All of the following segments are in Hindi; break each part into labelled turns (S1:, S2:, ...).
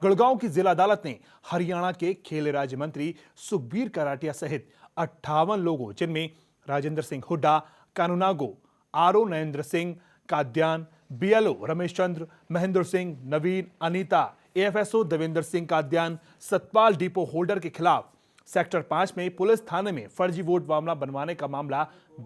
S1: गुड़गांव की जिला अदालत ने हरियाणा के खेल राज्य मंत्री सुखबीर कराटिया सहित 58 लोगों, जिनमें राजेंद्र सिंह हुड्डा, कानूनागो, आरओ नरेंद्र सिंह, काद्यान, बीएलओ रमेश चंद्र, महेंद्र सिंह, नवीन, अनीता, एएफएसओ देवेंद्र सिंह काद्यान, सतपाल डिपो होल्डर के खिलाफ सेक्टर 5 में पुलिस थाने में फर्जी वोट मामला बनवाने का मामला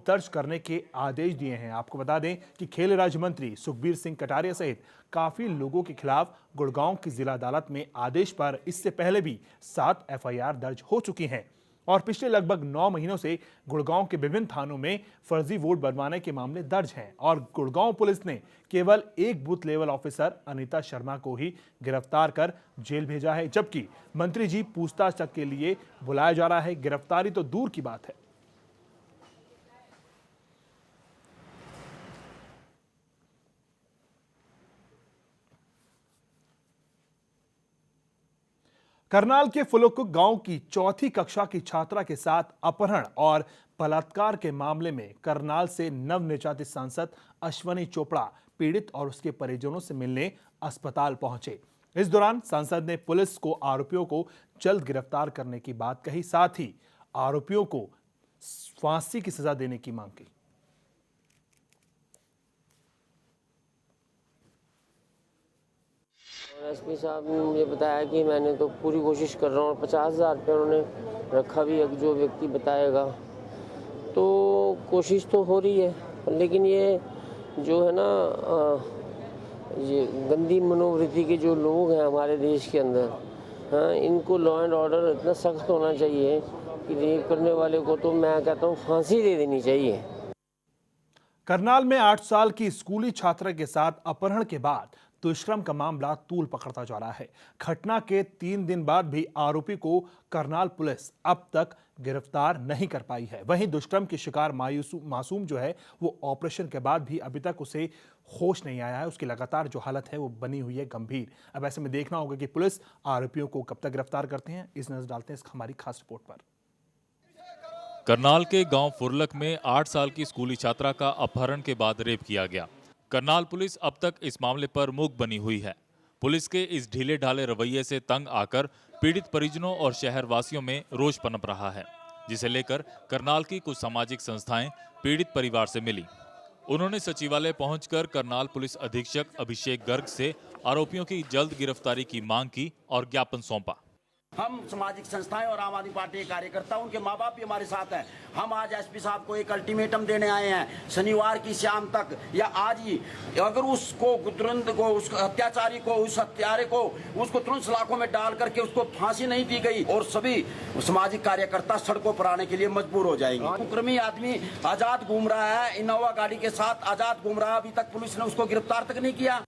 S1: दर्ज करने के आदेश दिए हैं। आपको बता दें कि खेल राज्य मंत्री सुखबीर सिंह कटारिया सहित काफी लोगों के खिलाफ गुड़गांव की जिला अदालत में आदेश पर इससे पहले भी 7 एफआईआर दर्ज हो चुकी हैं और पिछले लगभग 9 महीनों से गुड़गांव के विभिन्न थानों में फर्जी वोट बनवाने के मामले दर्ज हैं और गुड़गांव पुलिस ने केवल एक booth level officer Anita Sharma को ही गिरफ्तार कर जेल भेजा है, जबकि मंत्री जी पूछताछ तक के लिए बुलाया जा रहा है। गिरफ्तारी तो दूर की बात है। करनाल के फुलुक गांव की 4वीं कक्षा की छात्रा के साथ अपहरण और बलात्कार के मामले में करनाल से नवनिर्वाचित सांसद अश्वनी चोपड़ा पीड़ित और उसके परिजनों से मिलने अस्पताल पहुंचे। इस दौरान सांसद ने पुलिस को आरोपियों को जल्द गिरफ्तार करने की बात कही, साथ ही आरोपियों को फांसी की सजा देने की मांग की।
S2: एसपी साहब ने मुझे बताया कि मैंने तो पूरी कोशिश कर रहा हूँ। 50,000 रुपये उन्होंने रखा भी है, जो व्यक्ति बताएगा। तो कोशिश तो हो रही है, लेकिन ये जो है ना, ये गंदी मनोवृत्ति के जो लोग हैं हमारे देश के अंदर, हाँ, इनको लॉ एंड ऑर्डर इतना सख्त होना चाहिए कि रेप करने वाले को तो मैं कहता हूँ फांसी दे देनी चाहिए।
S1: करनाल में 8 साल की स्कूली छात्रा के साथ अपहरण के बाद दुष्कर्म का मामला तूल पकड़ता जा रहा है। घटना के 3 दिन बाद भी आरोपी को करनाल पुलिस अब तक गिरफ्तार नहीं कर पाई है। वहीं दुष्कर्म की शिकार मासूम जो है वो ऑपरेशन के बाद भी अभी तक उसे होश नहीं आया है। उसकी लगातार जो हालत है वो बनी हुई है गंभीर। अब ऐसे में देखना होगा कि पुलिस आरोपियों को कब तक गिरफ्तार करते हैं। इस नजर डालते हैं इस हमारी खास रिपोर्ट पर।
S3: करनाल के गांव फुरलक में 8 साल की स्कूली छात्रा का अपहरण के बाद रेप किया गया। करनाल पुलिस अब तक इस मामले पर मूक बनी हुई है। पुलिस के इस ढीले ढाले रवैये से तंग आकर पीड़ित परिजनों और शहरवासियों में रोष पनप रहा है, जिसे लेकर करनाल की कुछ सामाजिक संस्थाएं पीड़ित परिवार से मिली। उन्होंने सचिवालय पहुंचकर करनाल पुलिस अधीक्षक अभिषेक गर्ग से आरोपियों की जल्द गिरफ्तारी की मांग की और ज्ञापन सौंपा।
S4: हम सामाजिक संस्थाएं और आम आदमी पार्टी के कार्यकर्ता, उनके माँ बाप भी हमारे साथ हैं। हम आज एसपी साहब को एक अल्टीमेटम देने आए हैं, शनिवार की शाम तक या आज ही अगर उसको तुरंत को, उस अत्याचारी को, उस हत्यारे को, उसको तुरंत सलाखों में डाल करके उसको फांसी नहीं दी गई और सभी सामाजिक कार्यकर्ता सड़कों पर आने के लिए मजबूर हो जाएंगे। कुकर्मी आदमी आजाद घूम रहा है, इनोवा गाड़ी के साथ आजाद घूम रहा है, अभी तक पुलिस ने उसको गिरफ्तार तक नहीं किया।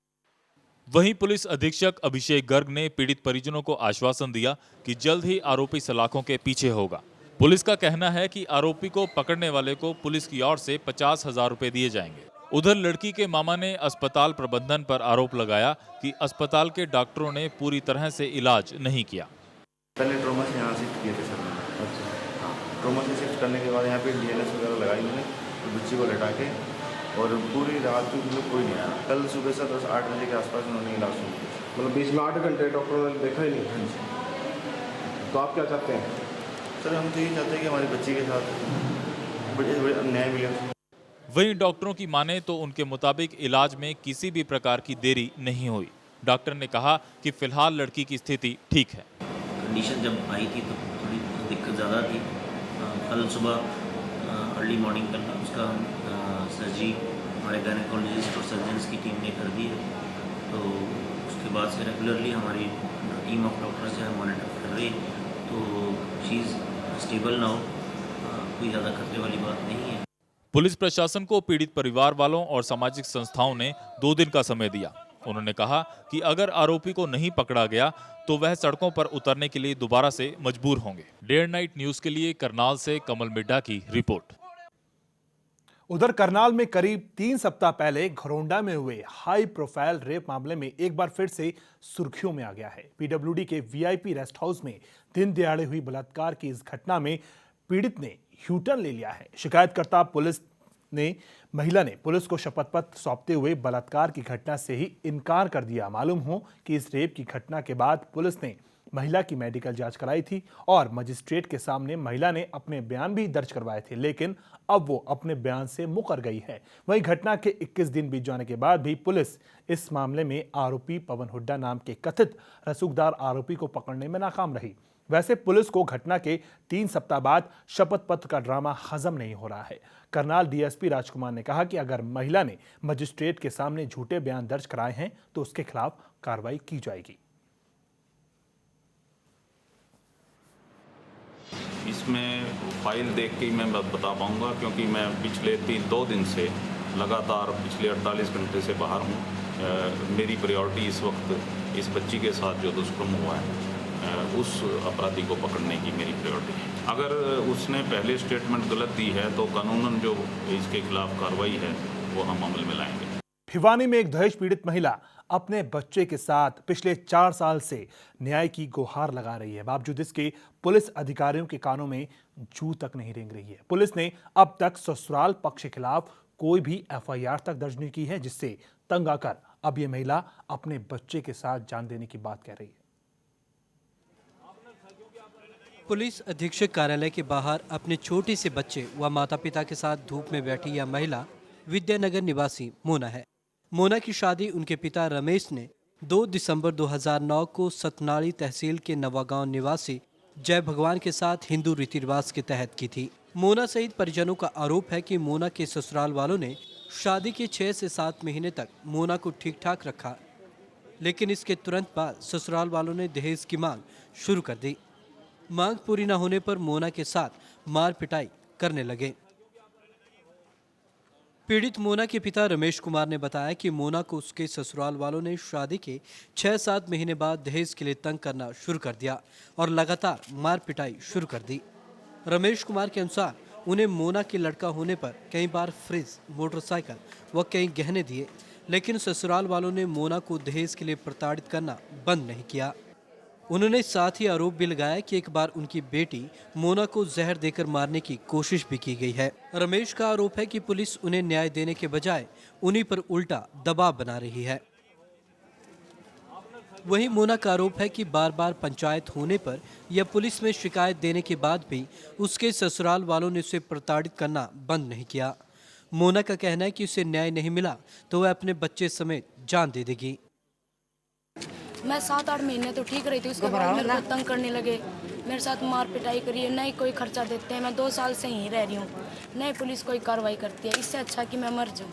S3: वहीं पुलिस अधीक्षक अभिषेक गर्ग ने पीड़ित परिजनों को आश्वासन दिया कि जल्द ही आरोपी सलाखों के पीछे होगा। पुलिस का कहना है कि आरोपी को पकड़ने वाले को पुलिस की ओर से 50,000 रुपए दिए जाएंगे। उधर लड़की के मामा ने अस्पताल प्रबंधन पर आरोप लगाया कि अस्पताल के डॉक्टरों ने पूरी तरह से इलाज नहीं किया।
S5: पहले ट्रॉमा से यहाँ शिफ्ट किए थे सर मैंने। अच्छा, ट्रॉमा से शिफ्ट करने के बाद यहाँ पे डीएनएस वगैरह लगाई मैंने, तो बच्ची को लटा के, और पूरी रात को कोई नहीं आया। कल सुबह से 8 बजे के आसपास उन्होंने इलाज शुरू किया।
S6: मतलब बीच में 8 घंटे डॉक्टरों ने देखा ही नहीं।
S5: हाँ जी।
S6: तो आप क्या चाहते हैं?
S5: सर हम तो यही चाहते हैं कि हमारी बच्ची के साथ बड़े न्याय मिले।
S3: वहीं डॉक्टरों की माने तो उनके मुताबिक इलाज में किसी भी प्रकार की देरी नहीं हुई। डॉक्टर ने कहा कि फिलहाल लड़की की स्थिति ठीक है।
S7: कंडीशन जब आई थी तो थोड़ी दिक्कत ज़्यादा थी। कल सुबह अर्ली मॉर्निंग कल उसका सर्जरी हमारे गायनेकोलॉजिस्ट और सर्जन्स की टीम ने कर दी है। तो उसके बाद से रेगुलरली हमारी टीम ऑफ डॉक्टर्स है मॉनिटर कर रही है। तो शी इज़ स्टेबल नाउ, कोई ज़्यादा खतरे वाली बात नहीं है।
S3: पुलिस प्रशासन को पीड़ित परिवार वालों और सामाजिक संस्थाओं ने 2 दिन का समय दिया। उन्होंने कहा कि अगर आरोपी को नहीं पकड़ा गया तो वह सड़कों पर उतरने के लिए दोबारा से मजबूर होंगे। डे एंड नाइट न्यूज के लिए करनाल से कमल मिड्डा की रिपोर्ट।
S1: उधर करनाल में करीब 3 सप्ताह पहले घरोंडा में हुए हाई प्रोफाइल रेप मामले में एक बार फिर से सुर्खियों में आ गया है। पीडब्ल्यूडी के वीआईपी रेस्ट हाउस में दिन दिहाड़े हुई बलात्कार की इस घटना में पीड़ित ने यूटर्न ले लिया है। शिकायतकर्ता पुलिस ने महिला ने पुलिस को शपथ पत्र सौंपते हुए बलात्कार की घटना से ही इनकार कर दिया। मालूम हो कि इस रेप की घटना के बाद पुलिस ने महिला की मेडिकल जांच कराई थी और मजिस्ट्रेट के सामने महिला ने अपने बयान भी दर्ज करवाए थे, लेकिन अब वो अपने बयान से मुकर गई है। वहीं घटना के 21 दिन बीत जाने के बाद भी पुलिस इस मामले में आरोपी पवन हुड्डा नाम के कथित रसूखदार आरोपी को पकड़ने में नाकाम रही। वैसे पुलिस को घटना के 3 सप्ताह बाद शपथ पत्र का ड्रामा हजम नहीं हो रहा है। करनाल डीएसपी राजकुमार ने कहा कि अगर महिला ने मजिस्ट्रेट के सामने झूठे बयान दर्ज कराए हैं तो उसके खिलाफ कार्रवाई की जाएगी।
S8: इसमें फाइल देख के ही मैं बता पाऊंगा, क्योंकि मैं पिछले 2 दिन से लगातार पिछले 48 घंटे से बाहर हूँ। मेरी प्रायोरिटी इस वक्त इस बच्ची के साथ जो दुष्कर्म हुआ है उस अपराधी को पकड़ने की मेरी प्रायोरिटी है। अगर उसने पहले स्टेटमेंट गलत दी है तो कानूनन जो इसके खिलाफ कार्रवाई है वो हम अमल में लाएंगे।
S1: भिवानी में एक दहेज पीड़ित महिला अपने बच्चे के साथ पिछले 4 साल से न्याय की गुहार लगा रही है। बावजूद इसके पुलिस अधिकारियों के कानों में जू तक नहीं रेंग रही है। पुलिस ने अब तक ससुराल पक्ष के खिलाफ कोई भी एफआईआर तक दर्ज नहीं की है, जिससे तंग आकर अब ये महिला अपने बच्चे के साथ जान देने की बात कह रही है।
S9: पुलिस अधीक्षक कार्यालय के बाहर अपने छोटे से बच्चे व माता पिता के साथ धूप में बैठी यह महिला विद्यानगर निवासी मोना है। मोना की शादी उनके पिता रमेश ने 2 दिसंबर 2009 को सतनाड़ी तहसील के नवागांव निवासी जय भगवान के साथ हिंदू रीति रिवाज के तहत की थी। मोना सहित परिजनों का आरोप है कि मोना के ससुराल वालों ने शादी के 6 से 7 महीने तक मोना को ठीक ठाक रखा, लेकिन इसके तुरंत बाद ससुराल वालों ने दहेज की मांग शुरू कर दी। मांग पूरी न होने पर मोना के साथ मार पिटाई करने लगे। पीड़ित मोना के पिता रमेश कुमार ने बताया कि मोना को उसके ससुराल वालों ने शादी के 6-7 महीने बाद दहेज के लिए तंग करना शुरू कर दिया और लगातार मार पिटाई शुरू कर दी। रमेश कुमार के अनुसार उन्हें मोना के लड़का होने पर कई बार फ्रिज, मोटरसाइकिल व कई गहने दिए, लेकिन ससुराल वालों ने मोना को दहेज के लिए प्रताड़ित करना बंद नहीं किया। उन्होंने साथ ही आरोप भी लगाया कि एक बार उनकी बेटी मोना को जहर देकर मारने की कोशिश भी की गई है। रमेश का आरोप है कि पुलिस उन्हें न्याय देने के बजाय उन्हीं पर उल्टा दबाव बना रही है। वहीं मोना का आरोप है कि बार बार पंचायत होने पर या पुलिस में शिकायत देने के बाद भी उसके ससुराल वालों ने उसे प्रताड़ित करना बंद नहीं किया। मोना का कहना है कि उसे न्याय नहीं मिला तो वह अपने बच्चे समेत जान दे देगी।
S10: मैं 7-8 महीने तो ठीक रही थी, उसके बाद मेरे को तंग करने लगे, मेरे साथ मार पिटाई करी है, नहीं कोई खर्चा देते हैं। मैं 2 साल से यहीं रह रही हूँ, नहीं पुलिस कोई कार्रवाई करती है। इससे अच्छा कि मैं मर जाऊँ।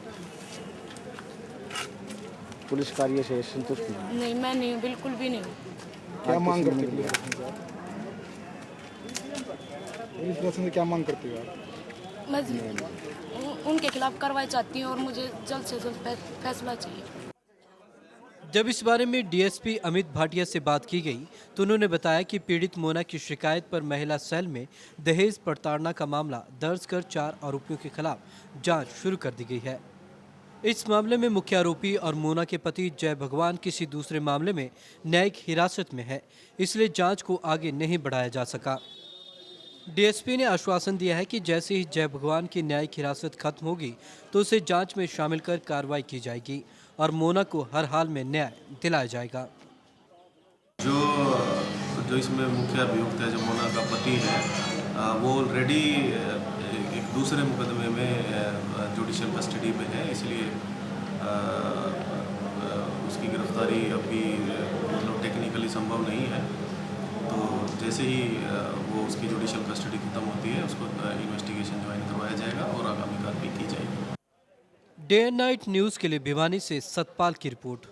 S6: पुलिस कार्य से संतुष्ट
S10: नहीं, मैं नहीं हूँ, बिल्कुल भी नहीं हूँ।
S6: क्या मांग करती है पुलिस प्रशासन से? क्या मांग करती है आप?
S10: मैं उनके खिलाफ कार्रवाई चाहती हूँ और मुझे जल्द से जल्द फैसला चाहिए।
S9: जब इस बारे में डीएसपी अमित भाटिया से बात की गई तो उन्होंने बताया कि पीड़ित मोना की शिकायत पर महिला सेल में दहेज प्रताड़ना का मामला दर्ज कर 4 आरोपियों के खिलाफ जांच शुरू कर दी गई है। इस मामले में मुख्य आरोपी और मोना के पति जय भगवान किसी दूसरे मामले में न्यायिक हिरासत में है, इसलिए जांच को आगे नहीं बढ़ाया जा सका। डीएसपी ने आश्वासन दिया है कि जैसे ही जय भगवान की न्यायिक हिरासत खत्म होगी तो उसे जांच में शामिल कर कार्रवाई की जाएगी और मोना को हर हाल में न्याय दिलाया जाएगा।
S11: जो इसमें मुख्य अभियुक्त है, जो मोना का पति है, वो ऑलरेडी एक दूसरे मुकदमे में जुडिशियल कस्टडी में है, इसलिए उसकी गिरफ्तारी अभी मतलब टेक्निकली संभव नहीं है। तो जैसे ही वो उसकी जुडिशियल कस्टडी खत्म होती है उसको इन्वेस्टिगेशन ज्वाइन करवाया जाएगा और आगामी कार्रवाई की जाएगी।
S9: डे एंड नाइट न्यूज के लिए भिवानी से सतपाल की रिपोर्ट।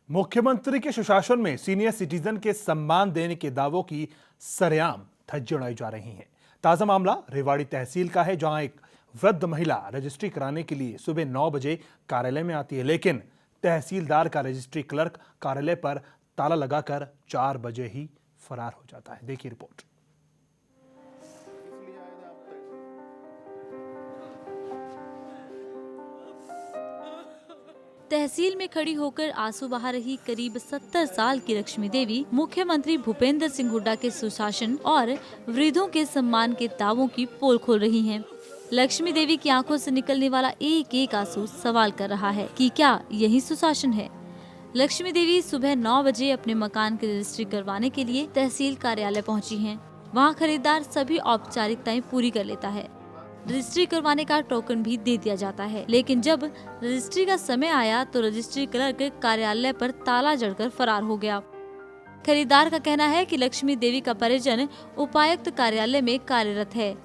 S1: मुख्यमंत्री के सुशासन में सीनियर सिटीजन के सम्मान देने के दावों की सरेआम धज्जियां उड़ाई जा रही हैं। ताजा मामला रेवाड़ी तहसील का है, जहां एक वृद्ध महिला रजिस्ट्री कराने के लिए सुबह 9 बजे कार्यालय में आती है, लेकिन तहसीलदार का रजिस्ट्री क्लर्क कार्यालय पर ताला लगाकर 4 बजे ही फरार हो जाता है। देखिए रिपोर्ट।
S12: तहसील में खड़ी होकर आंसू बहा रही करीब 70 साल की लक्ष्मी देवी मुख्यमंत्री भूपेंद्र सिंह हुड्डा के सुशासन और वृद्धों के सम्मान के दावों की पोल खोल रही हैं। लक्ष्मी देवी की आंखों से निकलने वाला एक एक आंसू सवाल कर रहा है कि क्या यही सुशासन है। लक्ष्मी देवी सुबह 9 बजे अपने मकान की रजिस्ट्री करवाने के लिए तहसील कार्यालय पहुंची हैं। वहां खरीदार सभी औपचारिकताएं पूरी कर लेता है। रजिस्ट्री करवाने का टोकन भी दे दिया जाता है, लेकिन जब रजिस्ट्री का समय आया तो रजिस्ट्री क्लर्क कार्यालय पर ताला जड़कर फरार हो गया। खरीदार का कहना है कि लक्ष्मी देवी का परिजन उपायुक्त कार्यालय में कार्यरत है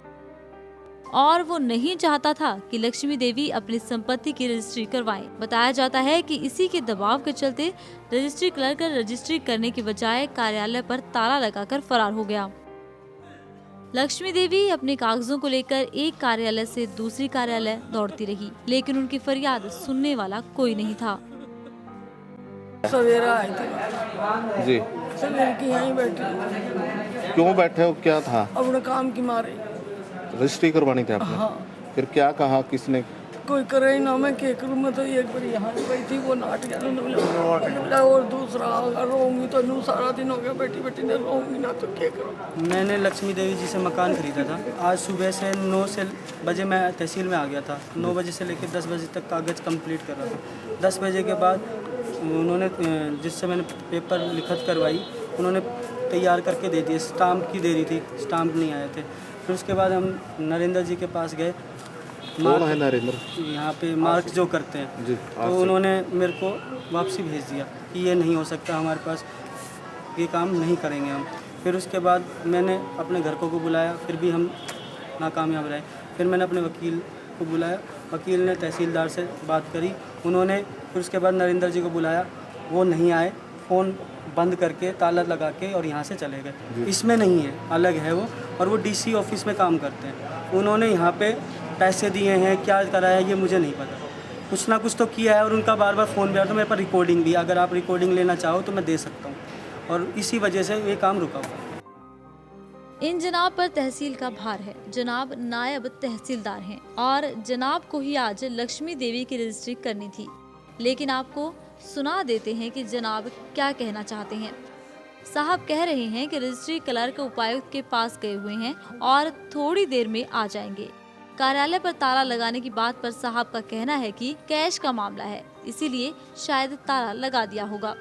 S12: और वो नहीं चाहता था कि लक्ष्मी देवी अपनी संपत्ति की रजिस्ट्री करवाएं। बताया जाता है कि इसी के दबाव के चलते रजिस्ट्री क्लर्क रजिस्ट्री करने की बजाय कार्यालय पर ताला लगाकर फरार हो गया। लक्ष्मी देवी अपने कागजों को लेकर एक कार्यालय से दूसरी कार्यालय दौड़ती रही, लेकिन उनकी फरियाद सुनने वाला कोई नहीं था।
S13: सवेरा आए थे
S14: जी,
S13: सवेरे की यहीं बैठे।
S14: क्यों बैठे हो, क्या था?
S13: अपने काम की मारे।
S14: रजिस्ट्री करवानी थी आपने?
S13: हाँ।
S14: फिर क्या कहा, किसने?
S13: कोई करे ही ना, मैं क्या करूँ। मैं तो एक बार यहाँ गई थी, वो नाट गया और दूसरा रोऊंगी तो नू सारा दिन हो गया बैठी बैठी ने रोऊंगी ना तो क्या करूँ।
S15: मैंने लक्ष्मी देवी जी से मकान खरीदा था। आज सुबह से 9 बजे मैं तहसील में आ गया था। 9 बजे से लेकर 10 बजे तक कागज़ कंप्लीट कर रहा था। 10 बजे के बाद उन्होंने जिससे मैंने पेपर लिखत करवाई उन्होंने तैयार करके दे दिए। स्टाम्प की देरी थी, स्टाम्प नहीं आए थे। फिर उसके बाद हम नरेंद्र जी के पास गए।
S14: कौन है नरेंद्र?
S15: यहाँ पे मार्क जो करते हैं
S14: जी,
S15: तो उन्होंने मेरे को वापसी भेज दिया कि ये नहीं हो सकता, हमारे पास ये काम नहीं करेंगे हम। फिर उसके बाद मैंने अपने घर को बुलाया, फिर भी हम नाकामयाब रहे। फिर मैंने अपने वकील को बुलाया, वकील ने तहसीलदार से बात करी, उन्होंने फिर उसके बाद नरेंद्र जी को बुलाया, वो नहीं आए। फ़ोन बंद करके ताला लगा के और यहाँ से चले गए। इसमें नहीं है, अलग है वो, और वो डीसी ऑफिस में काम करते हैं। उन्होंने यहाँ पे पैसे दिए हैं, क्या कराया ये मुझे नहीं पता। कुछ ना कुछ तो किया है और उनका बार बार फ़ोन भी आता है। मेरे पास रिकॉर्डिंग भी, अगर आप रिकॉर्डिंग लेना चाहो तो मैं दे सकता हूँ, और इसी वजह से ये काम रुका हुआ।
S12: इन जनाब पर तहसील का भार है। जनाब नायब तहसीलदार हैं और जनाब को ही आज लक्ष्मी देवी की रजिस्ट्री करनी थी, लेकिन आपको सुना देते हैं कि जनाब क्या कहना चाहते हैं। साहब कह रहे हैं कि रजिस्ट्री क्लर्क उपायुक्त के पास गए हुए हैं और थोड़ी देर में आ जाएंगे। कार्यालय पर ताला लगाने की बात पर साहब का कहना है कि कैश का मामला है, इसीलिए शायद ताला लगा दिया होगा।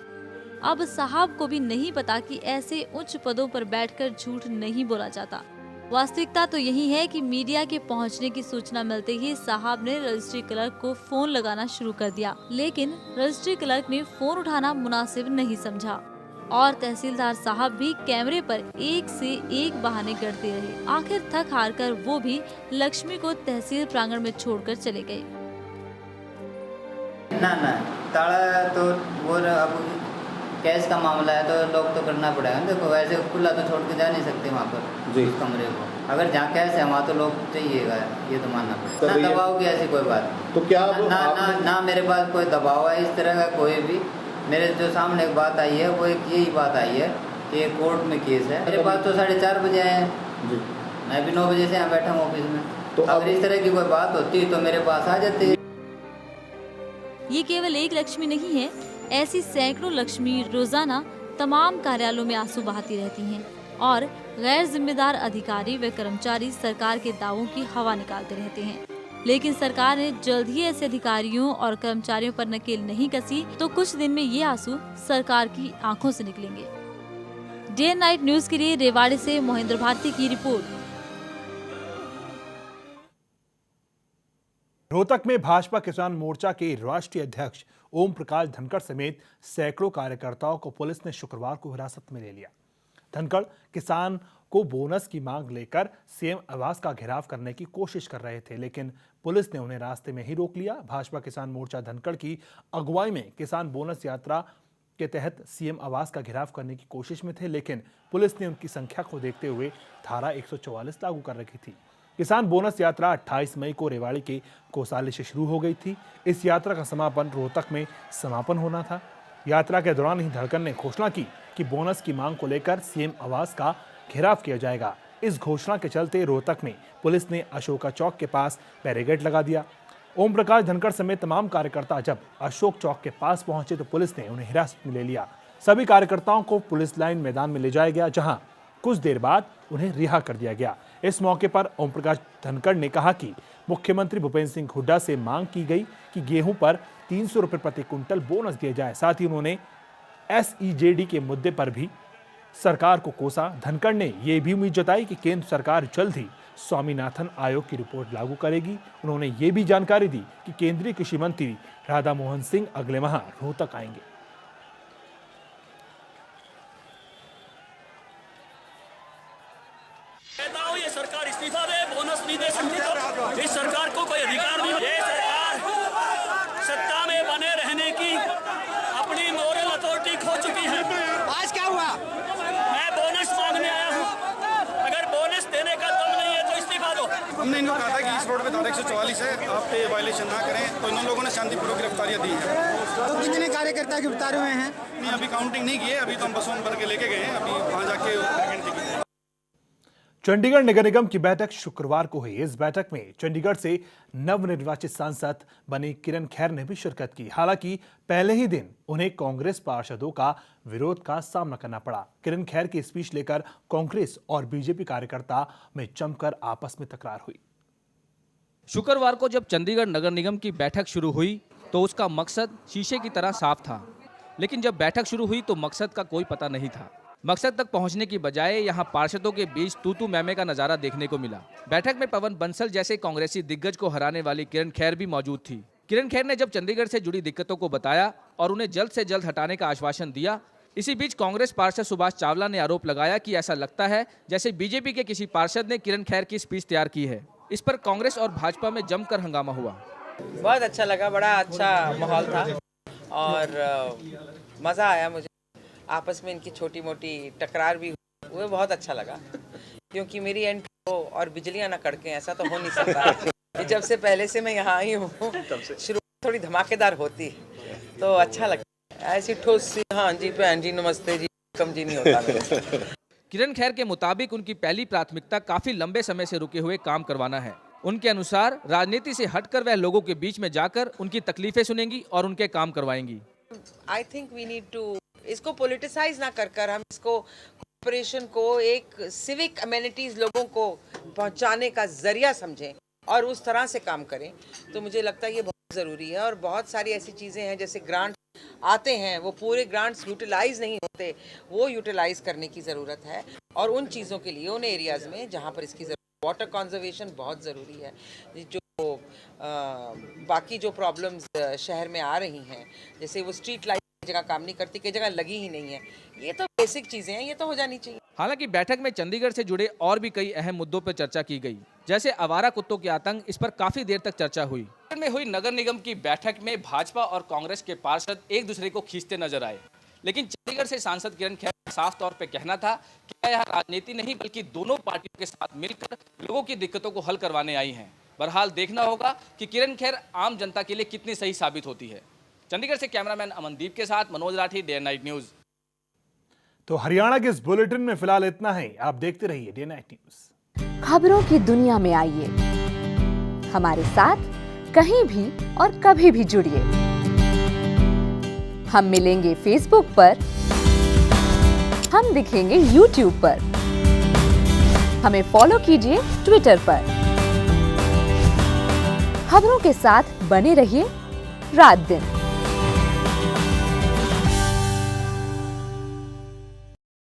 S12: अब साहब को भी नहीं पता कि ऐसे उच्च पदों पर बैठकर झूठ नहीं बोला जाता। वास्तविकता तो यही है कि मीडिया के पहुंचने की सूचना मिलते ही साहब ने रजिस्ट्री क्लर्क को फोन लगाना शुरू कर दिया, लेकिन रजिस्ट्री क्लर्क ने फोन उठाना मुनासिब नहीं समझा और तहसीलदार साहब भी कैमरे पर एक से एक बहाने करते रहे। आखिर थक हार कर वो भी लक्ष्मी को तहसील प्रांगण में छोड़कर चले गए।
S16: ना ताला तो वो अब कैश का मामला है तो लॉक तो करना पड़ेगा। देखो वैसे खुला तो छोड़ के जा नहीं सकते वहाँ पर उस कमरे को। अगर जहाँ कैश है वहाँ तो लॉक चाहिएगा, ये तो मानना पड़ेगा। ना दबाव की ऐसी कोई बात
S14: तो क्या
S16: ना मेरे पास कोई दबाव है इस तरह का कोई भी। मेरे जो सामने एक बात आई है वो एक यही बात आई है कि कोर्ट में केस है। मेरे पास तो 4:30 बजे आए हैं, मैं भी 9 बजे से यहाँ बैठा हूँ ऑफिस में। तो अगर इस तरह की कोई बात होती तो मेरे पास आ जाते।
S12: ये केवल एक लक्ष्मी नहीं है, ऐसी सैकड़ों लक्ष्मी रोजाना तमाम कार्यालयों में आंसू बहाती रहती हैं और गैर जिम्मेदार अधिकारी व कर्मचारी सरकार के दावों की हवा निकालते रहते हैं। लेकिन सरकार ने जल्द ही ऐसे अधिकारियों और कर्मचारियों पर नकेल नहीं कसी तो कुछ दिन में ये आंसू सरकार की आंखों से निकलेंगे। डे एंड नाइट न्यूज के लिए रेवाड़ी से मोहिंद्र भारती की रिपोर्ट।
S1: रोहतक में भाजपा किसान मोर्चा के राष्ट्रीय अध्यक्ष ओम प्रकाश धनखड़ समेत सैकड़ों कार्यकर्ताओं को पुलिस ने शुक्रवार को हिरासत में ले लिया। धनखड़ किसान को बोनस की मांग लेकर सीएम आवास का घेराव करने की कोशिश कर रहे थे, लेकिन पुलिस ने उन्हें रास्ते में ही रोक लिया। भाजपा किसान मोर्चा धनखड़ की अगुवाई में किसान बोनस यात्रा के तहत सीएम आवास का घेराव करने की कोशिश में थे, लेकिन पुलिस ने उनकी संख्या को देखते हुए धारा 144 लागू कर रखी थी। किसान बोनस यात्रा 28 मई को रेवाड़ी के कोसाली से शुरू हो गई थी। इस यात्रा का समापन रोहतक में समापन होना था। यात्रा के दौरान ही धनखड़ ने घोषणा की कि बोनस की मांग को लेकर सीएम आवास का घेराव किया जाएगा। इस घोषणा के चलते रोहतक में पुलिस ने अशोका चौक के पास बैरिकेड लगा दिया। ओम प्रकाश धनखड़ समेत तमाम कार्यकर्ता जब अशोक चौक के पास पहुंचे तो पुलिस ने उन्हें हिरासत में ले लिया। सभी कार्यकर्ताओं को पुलिस लाइन मैदान में ले जाया गया, जहां कुछ देर बाद उन्हें रिहा कर दिया गया। इस मौके पर ओम प्रकाश धनखड़ ने कहा कि मुख्यमंत्री भूपेंद्र सिंह हुड्डा से मांग की गई कि गेहूं पर 300 रुपए प्रति क्विंटल बोनस दिया जाए। साथ ही उन्होंने SEJD के मुद्दे पर भी सरकार को कोसा। धनखड़ ने यह भी उम्मीद जताई कि केंद्र सरकार जल्द ही स्वामीनाथन आयोग की रिपोर्ट लागू करेगी। उन्होंने ये भी जानकारी दी कि केंद्रीय कृषि मंत्री राधा मोहन सिंह अगले माह रोहतक आएंगे।
S17: ये सरकार इस्तीफा दे, बोनस नहीं दे सकती तो इस सरकार को कोई अधिकार नहीं। ये सरकार सत्ता में बने रहने की अपनी मोरल अथॉरिटी खो चुकी है। आज क्या हुआ? मैं बोनस मांगने आया हूँ, अगर बोनस देने का दम नहीं है तो इस्तीफा दो।
S6: हमने इनको कहा था कि इस रोड पे धारा 144 है, आप पे वायलेशन ना करें, तो इन लोगों ने शांतिपूर्वक गिरफ्तारियां दी है। तो कितने कार्यकर्ता गिरफ्तार हुए हैं? नहीं, अभी काउंटिंग नहीं की है, अभी तो हम बसों में भर के लेके गए हैं, अभी वहाँ जाके गिनती की।
S1: चंडीगढ़ नगर निगम की बैठक शुक्रवार को हुई। इस बैठक में चंडीगढ़ से नवनिर्वाचित सांसद बने किरण खैर ने भी शिरकत की। हालांकि पहले ही दिन उन्हें कांग्रेस पार्षदों का विरोध का सामना करना पड़ा। किरण खैर की स्पीच लेकर कांग्रेस और बीजेपी कार्यकर्ता में जमकर आपस में तकरार हुई।
S18: शुक्रवार को जब चंडीगढ़ नगर निगम की बैठक शुरू हुई तो उसका मकसद शीशे की तरह साफ था, लेकिन जब बैठक शुरू हुई तो मकसद का कोई पता नहीं था। मकसद तक पहुंचने की बजाय यहां पार्षदों के बीच तू मैमे का नजारा देखने को मिला। बैठक में पवन बंसल जैसे कांग्रेसी दिग्गज को हराने वाली किरण खैर भी मौजूद थी। किरण खैर ने जब चंडीगढ़ से जुड़ी दिक्कतों को बताया और उन्हें जल्द से जल्द हटाने का आश्वासन दिया। इसी बीच कांग्रेस पार्षद सुभाष चावला ने आरोप लगाया कि ऐसा लगता है जैसे बीजेपी के किसी पार्षद ने किरण खैर की स्पीच तैयार की है। इस पर कांग्रेस और भाजपा में जमकर हंगामा हुआ।
S19: बहुत अच्छा लगा, बड़ा अच्छा माहौल था और मज़ा आया मुझे। आपस में इनकी छोटी मोटी टकरार भी हुई, वो बहुत अच्छा लगा, क्योंकि मेरी एंट्री हो और बिजलियां ना कड़कें, ऐसा तो हो नहीं सकता। जब से पहले से मैं यहाँ आई हूँ, शुरू थोड़ी धमाकेदार होती तो अच्छा लगता। ऐसी ठोस सी हाँ जी बहन जी नमस्ते जी कम जी नहीं होता मेरे से।
S18: किरण खैर के मुताबिक उनकी पहली प्राथमिकता काफी लंबे समय से रुके हुए काम करवाना है। उनके अनुसार राजनीति से हटकर वह लोगों के बीच में जाकर उनकी तकलीफें सुनेंगी और उनके काम करवाएंगी।
S19: I think we need to इसको पॉलिटिसाइज ना कर हम इसको कॉर्पोरेशन को एक सिविक अमेनिटीज लोगों को पहुंचाने का जरिया समझें और उस तरह से काम करें। तो मुझे लगता है ये बहुत ज़रूरी है। और बहुत सारी ऐसी चीज़ें हैं जैसे ग्रांट आते हैं, वो पूरे ग्रांट्स यूटिलाइज नहीं होते, वो यूटिलाइज करने की ज़रूरत है। और उन चीज़ों के लिए उन एरियाज़ में जहाँ पर इसकी ज़रूरत, वाटर कंजर्वेशन बहुत ज़रूरी है। जो बाकी जो प्रॉब्लम्स शहर में आ रही हैं, जैसे वो स्ट्रीट लाइट जगह काम नहीं करती, कई जगह लगी ही नहीं है, ये तो बेसिक चीजें हैं, ये तो हो जानी चाहिए।
S18: हालांकि बैठक में चंडीगढ़ से जुड़े और भी कई अहम मुद्दों पर चर्चा की गई, जैसे आवारा कुत्तों के आतंक। इस पर काफी देर तक चर्चा हुई। में हुई नगर निगम की बैठक में भाजपा और कांग्रेस के पार्षद एक दूसरे को खींचते नजर आए, लेकिन चंडीगढ़ से सांसद किरण खैर का साफ तौर पर कहना था कि यह राजनीति नहीं बल्कि दोनों पार्टियों के साथ मिलकर लोगों की दिक्कतों को हल करवाने आई है। बहरहाल देखना होगा कि किरण खैर आम जनता के लिए कितनी सही साबित होती है। चंडीगढ़ से कैमरामैन अमनदीप के साथ Manoj Rathi, day night news.
S1: तो हरियाणा के इस बुलेटिन में फिलहाल इतना ही। आप देखते रहिए डे नाइट न्यूज।
S20: खबरों की दुनिया में आइए, हमारे साथ कहीं भी और कभी भी जुड़िए। हम मिलेंगे फेसबुक पर, हम दिखेंगे यूट्यूब पर, हमें फॉलो कीजिए ट्विटर पर। खबरों के साथ बने रहिए रात दिन।